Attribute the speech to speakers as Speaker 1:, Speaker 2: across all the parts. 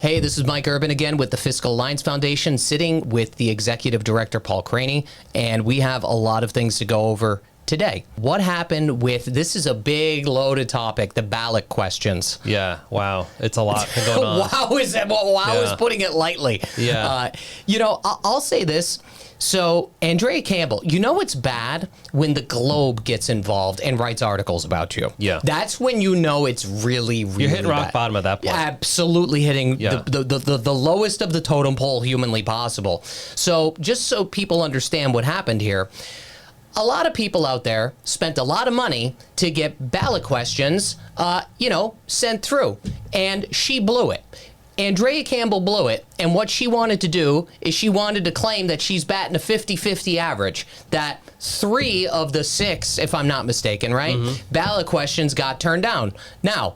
Speaker 1: Hey, this is Mike Urban again with the Fiscal Alliance Foundation, sitting with the Executive Director, Paul Craney, and we have a lot of things to go over today. What happened with, this is a big loaded topic, the ballot questions.
Speaker 2: Yeah, wow. It's a lot going on.
Speaker 1: Wow is putting it lightly.
Speaker 2: Yeah.
Speaker 1: I'll say this. So, Andrea Campbell, you know it's bad when the Globe gets involved and writes articles about you.
Speaker 2: Yeah.
Speaker 1: That's when you know it's really, really
Speaker 2: You're hitting rock
Speaker 1: bad.
Speaker 2: bottom at that point.
Speaker 1: Absolutely hitting the lowest of the totem pole humanly possible. So, just so people understand what happened here, a lot of people out there spent a lot of money to get ballot questions, sent through, and she blew it. Andrea Campbell blew it, and what she wanted to do is she wanted to claim that she's batting a 50-50 average, that 3 of the 6, if I'm not mistaken, right, ballot questions got turned down. Now,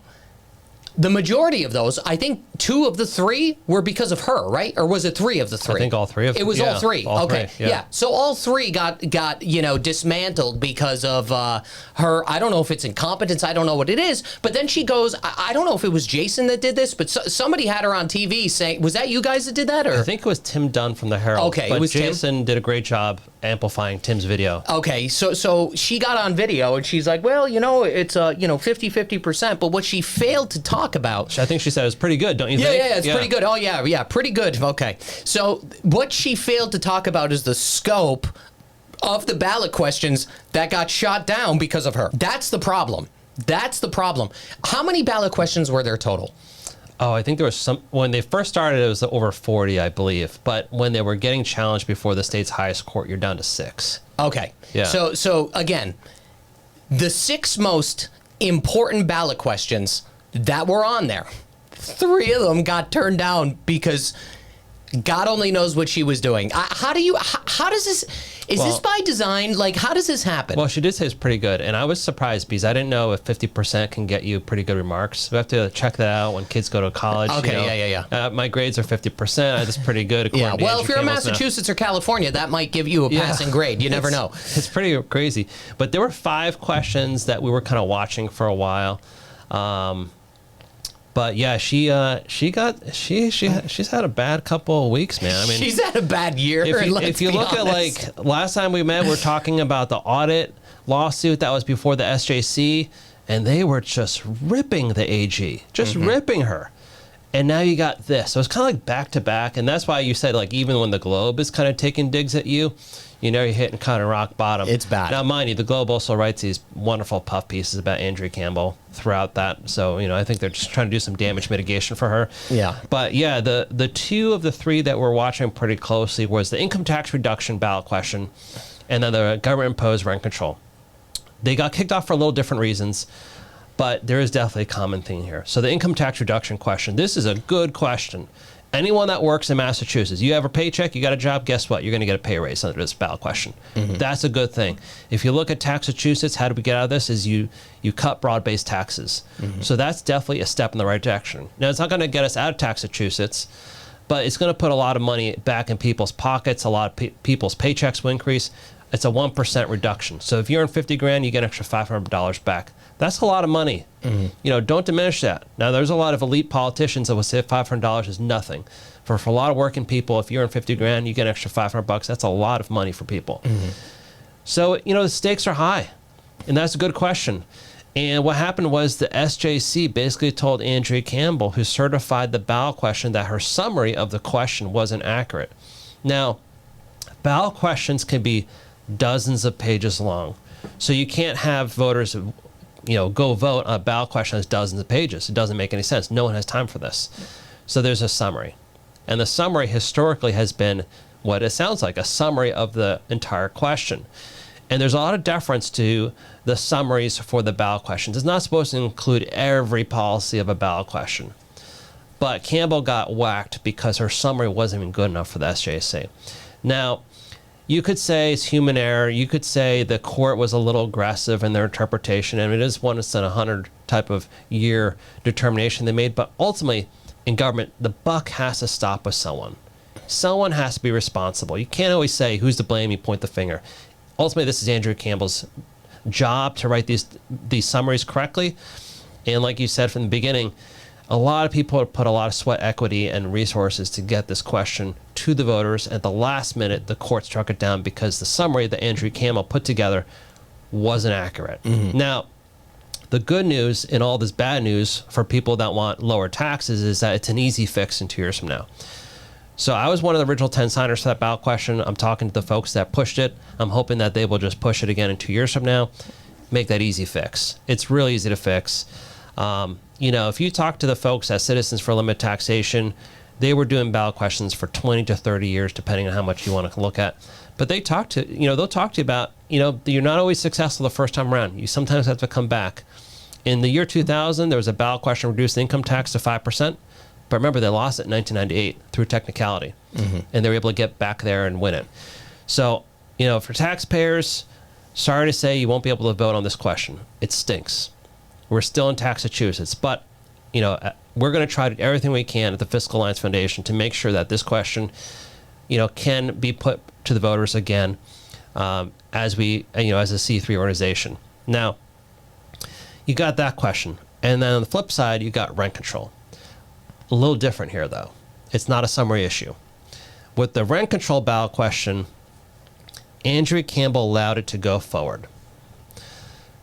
Speaker 1: the majority of those, I think 2 of the 3 were because of her, right? Or was it 3 of the 3?
Speaker 2: I think all 3 of them.
Speaker 1: It was all 3.
Speaker 2: All
Speaker 1: okay.
Speaker 2: 3, yeah.
Speaker 1: So all 3 got dismantled because of her. I don't know if it's incompetence. I don't know what it is. But then she goes, I don't know if it was Jason that did this, but somebody had her on TV saying, was that you guys that did that? Or?
Speaker 2: I think it was Tim Dunn from the Herald.
Speaker 1: Okay,
Speaker 2: but
Speaker 1: it was
Speaker 2: Jason did a great job amplifying Tim's video.
Speaker 1: Okay, so she got on video and she's like, well, it's 50-50%. But what she failed to talk about,
Speaker 2: I think she said it was pretty good, don't you think?
Speaker 1: Yeah, it's pretty good. Oh, yeah, pretty good. Okay. So what she failed to talk about is the scope of the ballot questions that got shot down because of her. That's the problem. How many ballot questions were there total?
Speaker 2: Oh, I think there was some, when they first started, it was over 40, I believe. But when they were getting challenged before the state's highest court, you're down to 6.
Speaker 1: Okay.
Speaker 2: Yeah.
Speaker 1: So again, the 6 most important ballot questions that were on there, 3 of them got turned down because God only knows what she was doing. How does this, is this by design? Like, how does this happen?
Speaker 2: Well, she did say it's pretty good, and I was surprised because I didn't know if 50% can get you pretty good remarks. We have to check that out when kids go to college.
Speaker 1: Okay, yeah.
Speaker 2: My grades are 50%. That's pretty good.
Speaker 1: Yeah, well, if you're in Massachusetts or California, that might give you a passing grade. You never know.
Speaker 2: It's pretty crazy. But there were 5 questions that we were kind of watching for a while. But yeah, she's had a bad couple of weeks, man. I mean,
Speaker 1: she's had a bad year.
Speaker 2: If you look at, like, last time we met, we're talking about the audit lawsuit that was before the SJC, and they were just ripping the AG, ripping her. And now you got this. So it's kind of like back to back, and that's why you said, like, even when the Globe is kind of taking digs at you, you're hitting kind of rock bottom.
Speaker 1: It's bad.
Speaker 2: Now, mind you, the Globe also writes these wonderful puff pieces about Andrea Campbell throughout that. So, I think they're just trying to do some damage mitigation for her.
Speaker 1: Yeah.
Speaker 2: But yeah, the 2 of the 3 that we're watching pretty closely was the income tax reduction ballot question and then the government-imposed rent control. They got kicked off for a little different reasons, but there is definitely a common theme here. So the income tax reduction question, this is a good question. Anyone that works in Massachusetts, you have a paycheck, you got a job, guess what? You're going to get a pay raise under this ballot question. That's a good thing. If you look at Taxachusetts, how do we get out of this? Is you cut broad-based taxes. So that's definitely a step in the right direction. Now, it's not going to get us out of Taxachusetts, but it's going to put a lot of money back in people's pockets. A lot of people's paychecks will increase. It's a 1% reduction. So if you're in $50,000, you get an extra $500 back. That's a lot of money. Don't diminish that. Now, there's a lot of elite politicians that will say $500 is nothing. For a lot of working people, if you're in $50,000, you get an extra $500. That's a lot of money for people. So, the stakes are high, and that's a good question. And what happened was the SJC basically told Andrea Campbell, who certified the ballot question, that her summary of the question wasn't accurate. Now, ballot questions can be dozens of pages long. So you can't have voters go vote on a ballot question that's dozens of pages. It doesn't make any sense. No one has time for this. So there's a summary. And the summary historically has been what it sounds like, a summary of the entire question. And there's a lot of deference to the summaries for the ballot questions. It's not supposed to include every policy of a ballot question. But Campbell got whacked because her summary wasn't even good enough for the SJC. Now, you could say it's human error. You could say the court was a little aggressive in their interpretation, and it is 1 in 100 type of year determination they made. But ultimately, in government, the buck has to stop with someone. Someone has to be responsible. You can't always say, who's to blame? You point the finger. Ultimately, this is Andrea Campbell's job to write these summaries correctly. And like you said from the beginning, A lot of people put a lot of sweat equity and resources to get this question to the voters. At the last minute, the court struck it down because the summary that Andrea Campbell put together wasn't accurate. Now, the good news in all this bad news for people that want lower taxes is that it's an easy fix in 2 years from now. So I was one of the original 10 signers for that ballot question. I'm talking to the folks that pushed it. I'm hoping that they will just push it again in 2 years from now, make that easy fix. It's really easy to fix. If you talk to the folks at Citizens for Limited Taxation, they were doing ballot questions for 20 to 30 years, depending on how much you want to look at. But they'll talk to you about, you're not always successful the first time around. You sometimes have to come back. In the year 2000, there was a ballot question reduced the income tax to 5%. But remember, they lost it in 1998 through technicality. And they were able to get back there and win it. So, for taxpayers, sorry to say you won't be able to vote on this question. It stinks. We're still in Massachusetts, but we're going to try to do everything we can at the Fiscal Alliance Foundation to make sure that this question, can be put to the voters again as we, as a C3 organization. Now, you got that question, and then on the flip side, you got rent control. A little different here, though. It's not a summary issue. With the rent control ballot question, Andrea Campbell allowed it to go forward.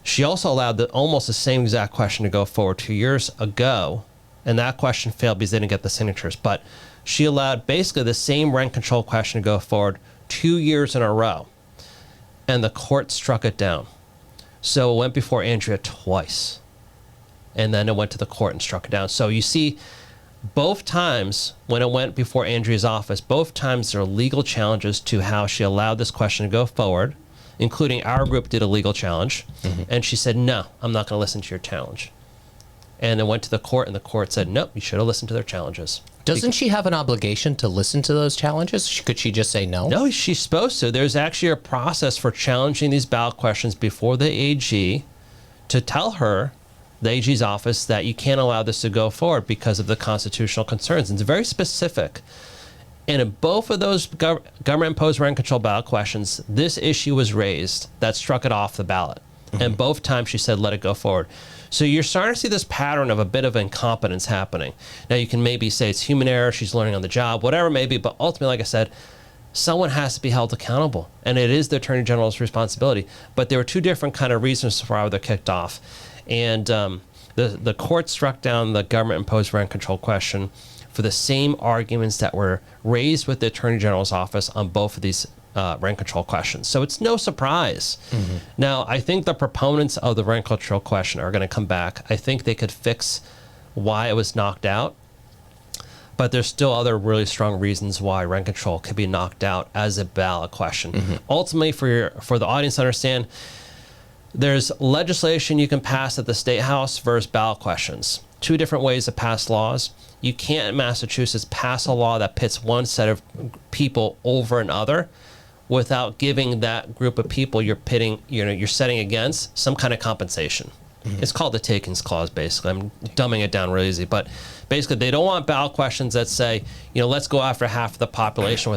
Speaker 2: She also allowed almost the same exact question to go forward 2 years ago, and that question failed because they didn't get the signatures. But she allowed basically the same rent control question to go forward 2 years in a row, and the court struck it down. So it went before Andrea twice, and then it went to the court and struck it down. So you see, both times when it went before Andrea's office, both times there are legal challenges to how she allowed this question to go forward, including our group did a legal challenge. And she said, no, I'm not going to listen to your challenge. And it went to the court, and the court said, nope, you should have listened to their challenges.
Speaker 1: Doesn't she have an obligation to listen to those challenges? Could she just say no?
Speaker 2: No, she's supposed to. There's actually a process for challenging these ballot questions before the AG to tell her, the AG's office, that you can't allow this to go forward because of the constitutional concerns. And it's very specific. And in both of those government-imposed rent control ballot questions, this issue was raised that struck it off the ballot. And both times she said, let it go forward. So you're starting to see this pattern of a bit of incompetence happening. Now, you can maybe say it's human error, she's learning on the job, whatever it may be, but ultimately, like I said, someone has to be held accountable, and it is the Attorney General's responsibility. But there were two different kind of reasons for why they're kicked off. And the court struck down the government-imposed rent control question for the same arguments that were raised with the Attorney General's office on both of these rent control questions. So it's no surprise. Now, I think the proponents of the rent control question are going to come back. I think they could fix why it was knocked out. But there's still other really strong reasons why rent control could be knocked out as a ballot question. Ultimately, for the audience to understand, there's legislation you can pass at the State House versus ballot questions. Two different ways to pass laws. You can't in Massachusetts pass a law that pits one set of people over another without giving that group of people you're pitting, you're setting against some kind of compensation. It's called the takings clause, basically. I'm dumbing it down really easy, but basically they don't want ballot questions that say, let's go after half of the population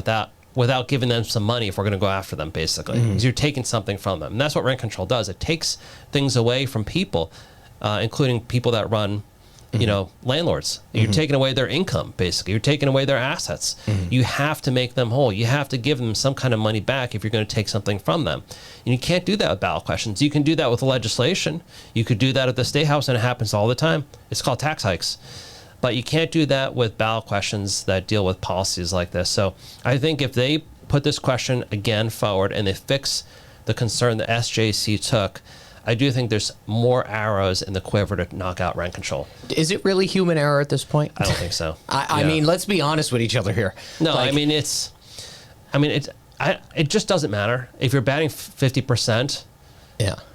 Speaker 2: without giving them some money if we're going to go after them, basically. Because you're taking something from them. And that's what rent control does. It takes things away from people, including people that run, landlords. You're taking away their income, basically. You're taking away their assets. You have to make them whole. You have to give them some kind of money back if you're going to take something from them. And you can't do that with ballot questions. You can do that with legislation. You could do that at the State House, and it happens all the time. It's called tax hikes. But you can't do that with ballot questions that deal with policies like this. So I think if they put this question again forward and they fix the concern the SJC took, I do think there's more arrows in the quiver to knock out rent control.
Speaker 1: Is it really human error at this point?
Speaker 2: I don't think so.
Speaker 1: I mean, let's be honest with each other here.
Speaker 2: No, it just doesn't matter. If you're batting 50%,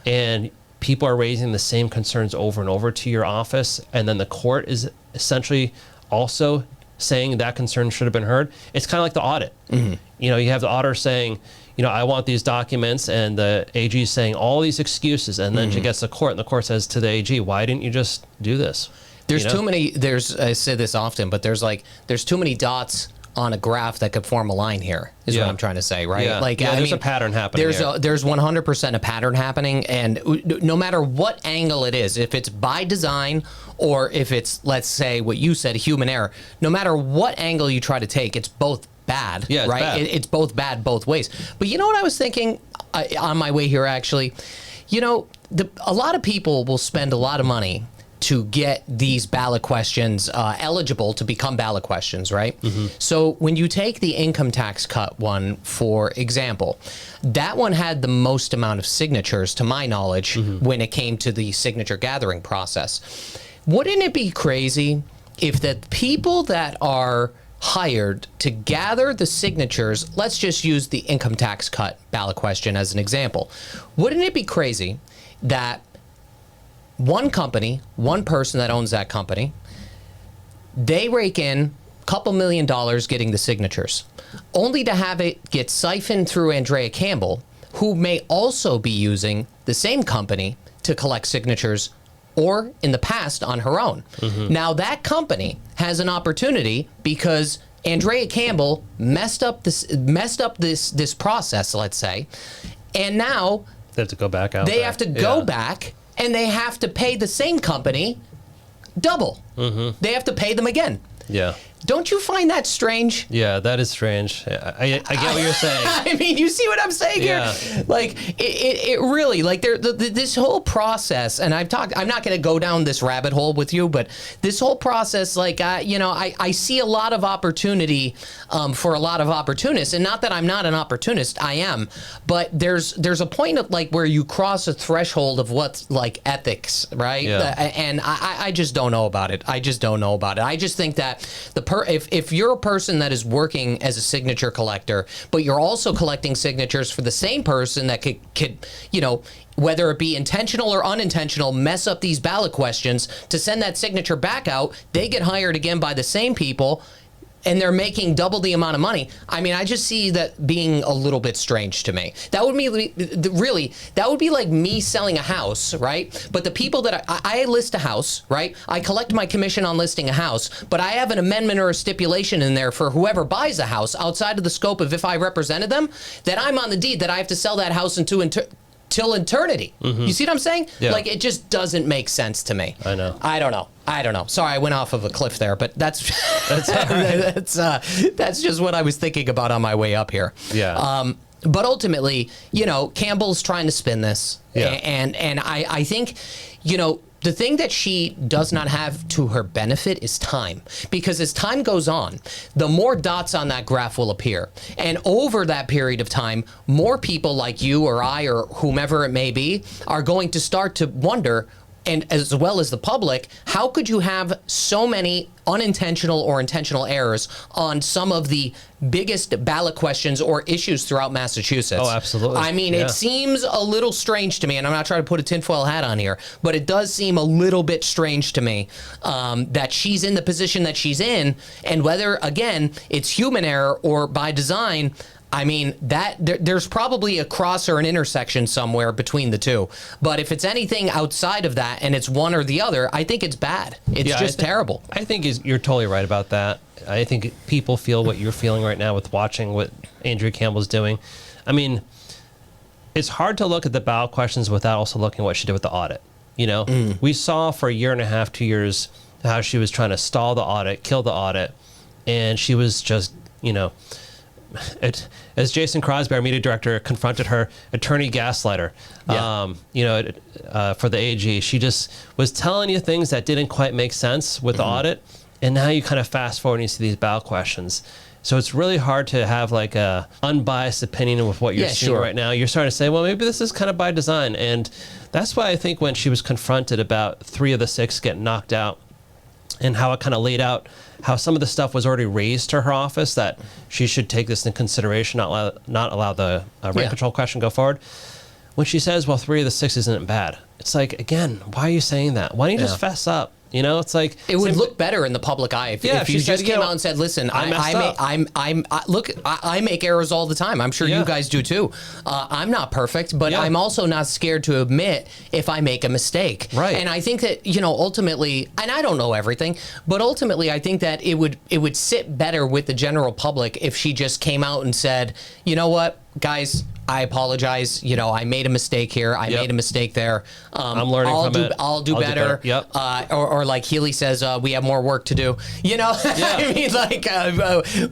Speaker 2: and people are raising the same concerns over and over to your office, and then the court is essentially also saying that concern should have been heard, it's kind of like the audit. You have the auditor saying, I want these documents, and the AG is saying all these excuses, and then she gets to court, and the court says to the AG, why didn't you just do this?
Speaker 1: There's too many, I say this often, but there's too many dots on a graph that could form a line here, is what I'm trying to say, right?
Speaker 2: Yeah.
Speaker 1: Like,
Speaker 2: there's a pattern happening.
Speaker 1: There's 100% a pattern happening, and no matter what angle it is, if it's by design or if it's, let's say, what you said, human error, no matter what angle you try to take, it's both bad, right?
Speaker 2: Bad.
Speaker 1: It's both bad both ways. But you know what I was thinking on my way here, actually? You know, a lot of people will spend a lot of money to get these ballot questions eligible to become ballot questions, right? So when you take the income tax cut one, for example, that one had the most amount of signatures, to my knowledge, when it came to the signature gathering process. Wouldn't it be crazy if the people that are hired to gather the signatures, let's just use the income tax cut ballot question as an example, wouldn't it be crazy that one company, one person that owns that company, they rake in a couple $1 million getting the signatures, only to have it get siphoned through Andrea Campbell, who may also be using the same company to collect signatures, or in the past on her own. Now that company has an opportunity because Andrea Campbell messed up this process, let's say, and now
Speaker 2: they have to go back out.
Speaker 1: They have to go back, and they have to pay the same company double. They have to pay them again.
Speaker 2: Yeah.
Speaker 1: Don't you find that strange?
Speaker 2: Yeah, that is strange. I get what you're saying.
Speaker 1: I mean, you see what I'm saying here? Like, it really, like, this whole process, and I'm not going to go down this rabbit hole with you, but this whole process, like, you know, I see a lot of opportunity for a lot of opportunists, and not that I'm not an opportunist, I am, but there's a point of, like, where you cross a threshold of what's, like, ethics, right? And I just don't know about it. I just don't know about it. I just think that if you're a person that is working as a signature collector, but you're also collecting signatures for the same person that could, you know, whether it be intentional or unintentional, mess up these ballot questions to send that signature back out, they get hired again by the same people, and they're making double the amount of money. I mean, I just see that being a little bit strange to me. That would be really, that would be like me selling a house, right? But the people that I list a house, right? I collect my commission on listing a house, but I have an amendment or a stipulation in there for whoever buys a house outside of the scope of if I represented them, that I'm on the deed that I have to sell that house till eternity. You see what I'm saying?
Speaker 2: Yeah.
Speaker 1: Like, it just doesn't make sense to me.
Speaker 2: I know.
Speaker 1: I don't know. Sorry, I went off of a cliff there, but that's that's just what I was thinking about on my way up here.
Speaker 2: Yeah.
Speaker 1: But ultimately, you know, Campbell's trying to spin this, and I think, you know, the thing that she does not have to her benefit is time, because as time goes on, the more dots on that graph will appear. And over that period of time, more people like you or I or whomever it may be are going to start to wonder, and as well as the public, how could you have so many unintentional or intentional errors on some of the biggest ballot questions or issues throughout Massachusetts?
Speaker 2: Oh, absolutely.
Speaker 1: I mean, it seems a little strange to me, and I'm not trying to put a tinfoil hat on here, but it does seem a little bit strange to me that she's in the position that she's in, and whether, again, it's human error or by design, I mean, there's probably a cross or an intersection somewhere between the two. But if it's anything outside of that and it's one or the other, I think it's bad. It's just terrible.
Speaker 2: I think you're totally right about that. I think people feel what you're feeling right now with watching what Andrea Campbell's doing. I mean, it's hard to look at the ballot questions without also looking at what she did with the audit. You know, we saw for a year and a half, 2 years, how she was trying to stall the audit, kill the audit, and she was just, you know, as Jason Crosby, our media director, confronted her attorney gaslighter, you know, for the AG, she just was telling you things that didn't quite make sense with the audit, and now you kind of fast forward and you see these ballot questions. So it's really hard to have like a unbiased opinion with what you're seeing right now. You're starting to say, well, maybe this is kind of by design, and that's why I think when she was confronted about 3 of the 6 getting knocked out, and how it kind of laid out how some of the stuff was already raised to her office, that she should take this in consideration, not allow the rent control question go forward. When she says, well, 3 of the 6 isn't bad, it's like, again, why are you saying that? Why don't you just fess up? You know, it's like
Speaker 1: it would look better in the public eye if you just came out and said, "Listen, I make errors all the time. I'm sure you guys do too. I'm not perfect, but I'm also not scared to admit if I make a mistake."
Speaker 2: Right.
Speaker 1: And I think that ultimately, and I don't know everything, but ultimately, I think that it would sit better with the general public if she just came out and said, "You know what, guys, I apologize. I made a mistake here. I made a mistake there.
Speaker 2: I'm learning from it.
Speaker 1: I'll do better."
Speaker 2: Yep.
Speaker 1: Or like Healy says, we have more work to do. I mean, like,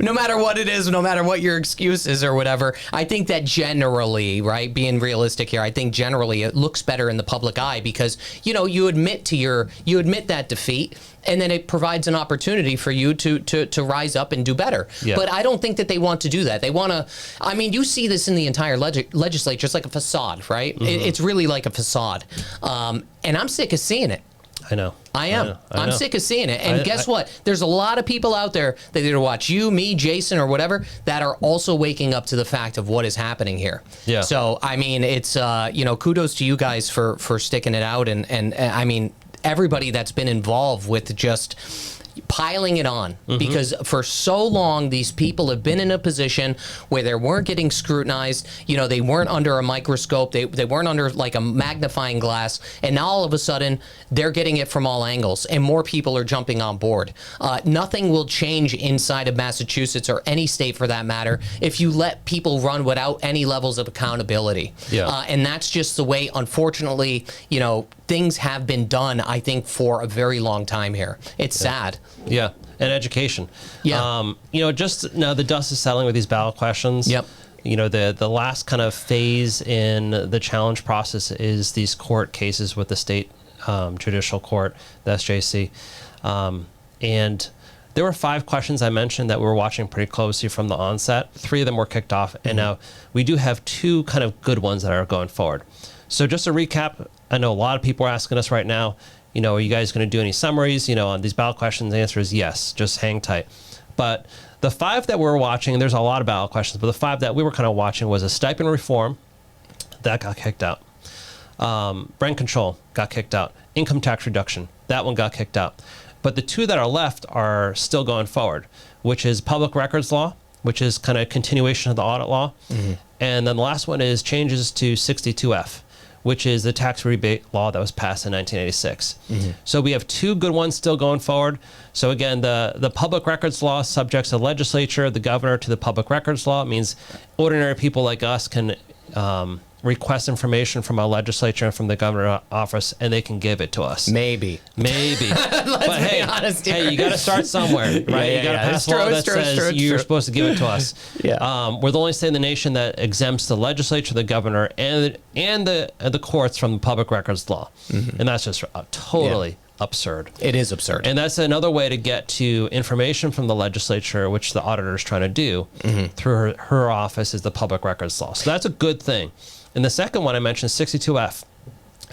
Speaker 1: no matter what it is, no matter what your excuse is or whatever, I think that generally, right, being realistic here, I think generally it looks better in the public eye because, you admit that defeat, and then it provides an opportunity for you to rise up and do better. Yeah. But I don't think that they want to do that. They want to, I mean, you see this in the entire legislature. It's like a facade, right? Mm-hmm. It's really like a facade. And I'm sick of seeing it.
Speaker 2: I know.
Speaker 1: I am. I'm sick of seeing it. And guess what? There's a lot of people out there that either watch you, me, Jason, or whatever, that are also waking up to the fact of what is happening here. Yeah. So, I mean, it's, kudos to you guys for sticking it out. And I mean, everybody that's been involved with just piling it on, because for so long these people have been in a position where they weren't getting scrutinized, they weren't under a microscope, they weren't under like a magnifying glass, and now all of a sudden they're getting it from all angles and more people are jumping on board. Nothing will change inside of Massachusetts or any state for that matter if you let people run without any levels of accountability. And that's just the way, unfortunately, things have been done, I think, for a very long time here. It's sad.
Speaker 2: Yeah, and education. Yeah. Just now the dust is settling with these ballot questions. Yep. The last kind of phase in the challenge process is these court cases with the state judicial court, the SJC. And there were 5 questions I mentioned that we were watching pretty closely from the onset. 3 of them were kicked off, and now we do have 2 kind of good ones that are going forward. So just to recap, I know a lot of people are asking us right now, are you guys going to do any summaries, on these ballot questions? The answer is yes, just hang tight. But the 5 that we're watching, there's a lot of ballot questions, but the 5 that we were kind of watching was a stipend reform, that got kicked out. Rent control got kicked out. Income tax reduction, that one got kicked out. But the 2 that are left are still going forward, which is public records law, which is kind of a continuation of the audit law. And then the last one is changes to 62F, which is the tax rebate law that was passed in 1986. So we have 2 good ones still going forward. So again, the public records law subjects the legislature, the governor to the public records law. It means ordinary people like us can request information from our legislature and from the governor's office, and they can give it to us. Maybe.
Speaker 1: Let's
Speaker 2: be
Speaker 1: honest here.
Speaker 2: Hey, you got to start somewhere, right? You got to pass a law that says you're supposed to give it to us. We're the only state in the nation that exempts the legislature, the governor, and the courts from the public records law. And that's just totally absurd.
Speaker 1: It is absurd.
Speaker 2: And that's another way to get to information from the legislature, which the auditor is trying to do through her office, is the public records law. So that's a good thing. And the second one I mentioned, 62F.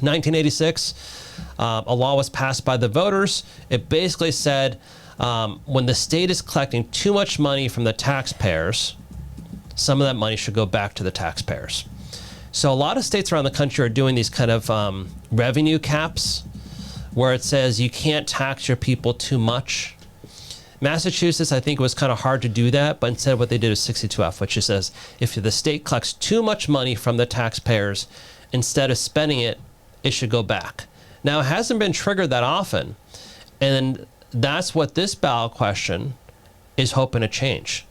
Speaker 2: 1986, a law was passed by the voters. It basically said when the state is collecting too much money from the taxpayers, some of that money should go back to the taxpayers. So a lot of states around the country are doing these kind of revenue caps where it says you can't tax your people too much. Massachusetts, I think, was kind of hard to do that, but instead what they did is 62F, which says if the state collects too much money from the taxpayers, instead of spending it, it should go back. Now, it hasn't been triggered that often, and that's what this ballot question is hoping to change.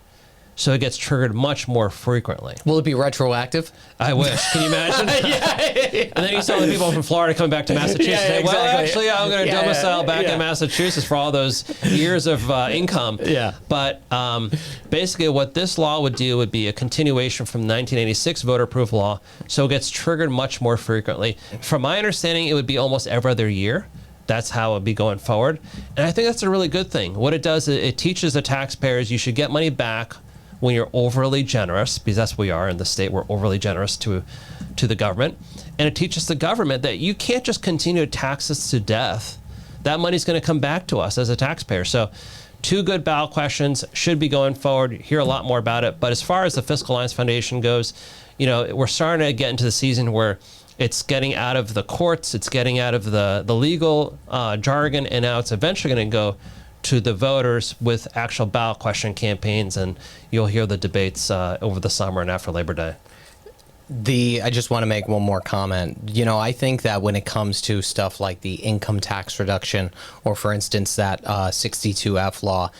Speaker 2: So it gets triggered much more frequently.
Speaker 1: Will it be retroactive?
Speaker 2: I wish. Can you imagine? And then you saw the people from Florida coming back to Massachusetts. Say, well, actually, I'm going to domicile back in Massachusetts for all those years of income. But basically what this law would do would be a continuation from 1986 voter-approved law. So it gets triggered much more frequently. From my understanding, it would be almost every other year. That's how it would be going forward. And I think that's a really good thing. What it does is it teaches the taxpayers you should get money back when you're overly generous, because that's what we are in the state. We're overly generous to the government. And it teaches the government that you can't just continue to tax us to death. That money's going to come back to us as a taxpayer. So 2 good ballot questions should be going forward. Hear a lot more about it. But as far as the Fiscal Alliance Foundation goes, we're starting to get into the season where It's getting out of the courts. It's getting out of the legal jargon, and now it's eventually going to go to the voters with actual ballot question campaigns, and you'll hear the debates over the summer and after Labor Day.
Speaker 1: I just want to make one more comment. I think that when it comes to stuff like the income tax reduction, or for instance, that 62F law,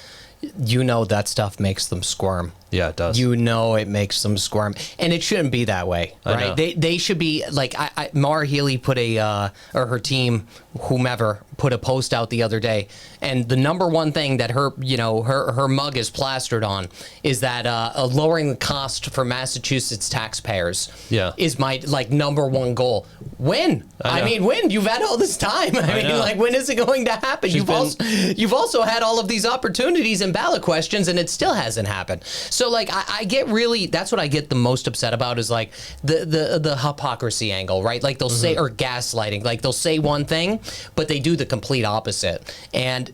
Speaker 1: that stuff makes them squirm.
Speaker 2: Yeah, it does.
Speaker 1: It makes them squirm, and it shouldn't be that way, right? They should be like Mara Healy put or her team, whomever, put a post out the other day, and the number one thing that her mug is plastered on is that lowering the cost for Massachusetts taxpayers is my number one goal. When? When? You've had all this time. When is it going to happen? You've also had all of these opportunities and ballot questions, and it still hasn't happened. So I get really, that's what I get the most upset about, is the hypocrisy angle, right? They'll say, or gaslighting, they'll say one thing, but they do the complete opposite. And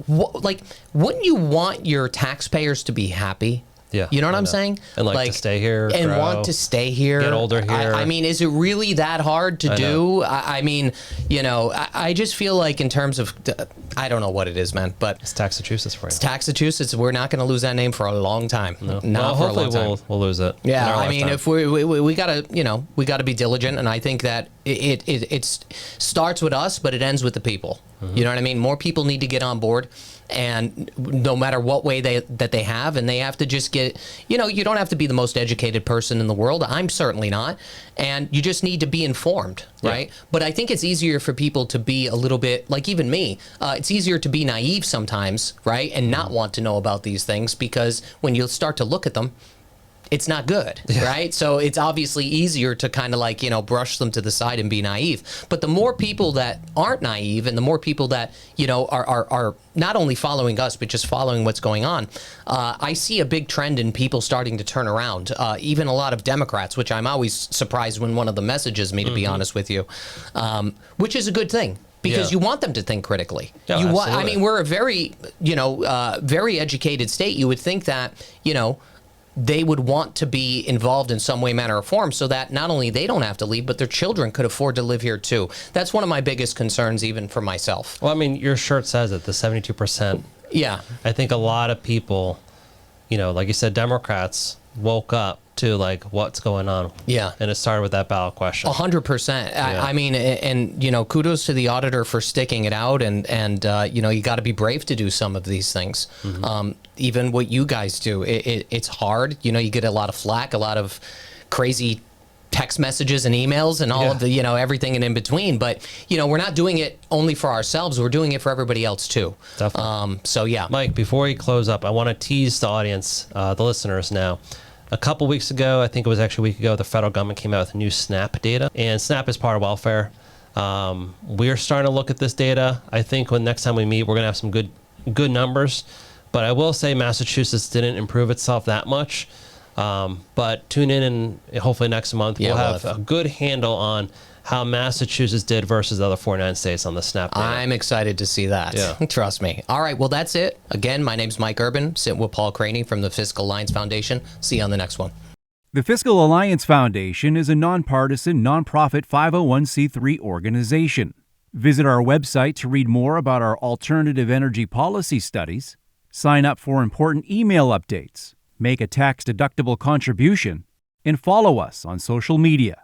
Speaker 1: wouldn't you want your taxpayers to be happy?
Speaker 2: Yeah,
Speaker 1: you know what I'm saying?
Speaker 2: And to stay here,
Speaker 1: and
Speaker 2: grow,
Speaker 1: want to stay here,
Speaker 2: get older here.
Speaker 1: Is it really that hard to do? I just feel like in terms of, I don't know what it is, man, but
Speaker 2: it's Taxachusetts for you.
Speaker 1: It's Taxachusetts. We're not going to lose that name for a long time.
Speaker 2: No.
Speaker 1: Hopefully
Speaker 2: we'll lose it.
Speaker 1: Yeah, if we gotta be diligent, and I think that it starts with us, but it ends with the people. You know what I mean? More people need to get on board, and no matter what way that they have, and they have to just get, you don't have to be the most educated person in the world. I'm certainly not. And you just need to be informed, right? But I think it's easier for people to be a little bit, like even me, it's easier to be naive sometimes, right? And not want to know about these things, because when you start to look at them, it's not good, right? So it's obviously easier to kind of brush them to the side and be naive. But the more people that aren't naive, and the more people that, are not only following us, but just following what's going on, I see a big trend in people starting to turn around. Even a lot of Democrats, which I'm always surprised when one of them messages me, to be honest with you, which is a good thing. Because you want them to think critically.
Speaker 2: Yeah,
Speaker 1: we're a very, very educated state. You would think that, they would want to be involved in some way, manner, or form, so that not only they don't have to leave, but their children could afford to live here too. That's one of my biggest concerns, even for myself.
Speaker 2: Well, your shirt says it, the 72%.
Speaker 1: Yeah.
Speaker 2: I think a lot of people, like you said, Democrats woke up to what's going on.
Speaker 1: Yeah.
Speaker 2: And it started with that ballot question.
Speaker 1: 100%. And kudos to the auditor for sticking it out, and you got to be brave to do some of these things. Even what you guys do, it's hard. You get a lot of flack, a lot of crazy text messages and emails and all of the, everything and in between. But, we're not doing it only for ourselves. We're doing it for everybody else too.
Speaker 2: Definitely. Mike, before we close up, I want to tease the audience, the listeners now. A couple weeks ago, I think it was actually a week ago, the federal government came out with new SNAP data, and SNAP is part of welfare. We're starting to look at this data. I think when next time we meet, we're going to have some good numbers. But I will say Massachusetts didn't improve itself that much. But tune in, and hopefully next month we'll have a good handle on how Massachusetts did versus the other 49 states on the SNAP data.
Speaker 1: I'm excited to see that.
Speaker 2: Yeah.
Speaker 1: Trust me. All right, well, that's it. Again, my name's Mike Urban, sitting with Paul Craney from the Fiscal Alliance Foundation. See you on the next one.
Speaker 3: The Fiscal Alliance Foundation is a nonpartisan, nonprofit 501c3 organization. Visit our website to read more about our alternative energy policy studies, sign up for important email updates, make a tax-deductible contribution, and follow us on social media.